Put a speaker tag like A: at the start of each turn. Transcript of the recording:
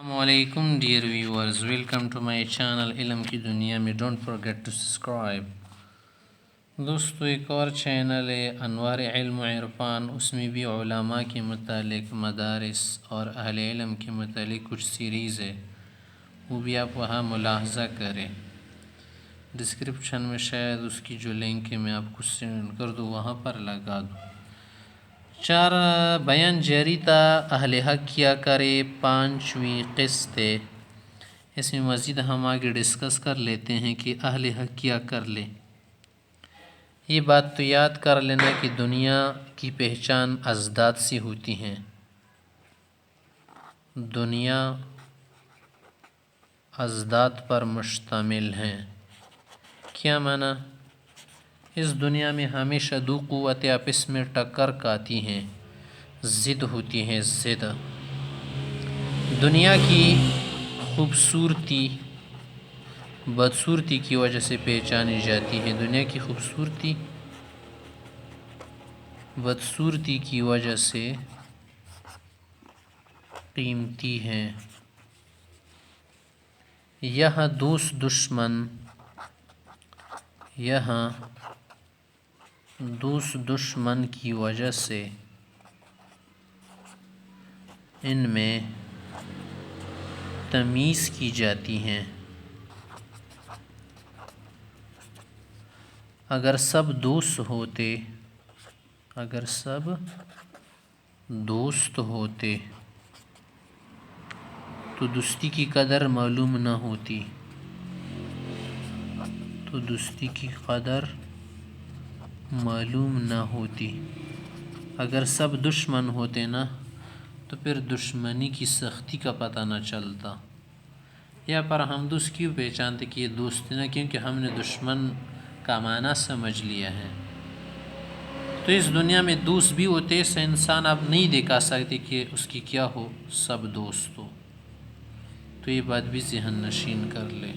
A: السلام علیکم dear viewers, welcome to my channel علم کی دنیا میں. Don't forget to subscribe. دوستو، ایک اور چینل ہے انوار علم و عرفان، اس میں بھی علماء کے متعلق، مدارس اور اہل علم کے متعلق کچھ سیریز ہے، وہ بھی آپ وہاں ملاحظہ کریں. ڈسکرپشن میں شاید اس کی جو لنک ہے میں آپ کو سینڈ کر دوں، وہاں پر لگا دوں. بیان جاری تھا اہل حق کیا کرے 5ویں قسط ہے. اس میں مزید ہم آگے ڈسکس کر لیتے ہیں کہ اہل حق کیا کر لے. یہ بات تو یاد کر لینا کہ دنیا کی پہچان ازداد سے ہوتی ہیں. دنیا ازداد پر مشتمل ہیں. کیا معنی؟ اس دنیا میں ہمیشہ دو قوتیں آپس میں ٹکر کھاتی ہیں، ضد ہوتی ہیں. ضد دنیا کی خوبصورتی بدصورتی کی وجہ سے پہچانی جاتی ہے. دنیا کی خوبصورتی بدصورتی کی وجہ سے قیمتی ہے. یہاں دوست دشمن کی وجہ سے ان میں تمیز کی جاتی ہیں. اگر سب دوست ہوتے تو دوستی کی قدر معلوم نہ ہوتی. اگر سب دشمن ہوتے نا تو پھر دشمنی کی سختی کا پتہ نہ چلتا. یا پر ہم دوست کیوں پہچانتے کہ یہ دوست نہ، کیونکہ ہم نے دشمن کا معنی سمجھ لیا ہے. تو اس دنیا میں دوست بھی ہوتے، ایسا انسان آپ نہیں دکھا سکتے کہ اس کی کیا ہو، سب دوست ہو. تو یہ بات بھی ذہن نشین کر لے.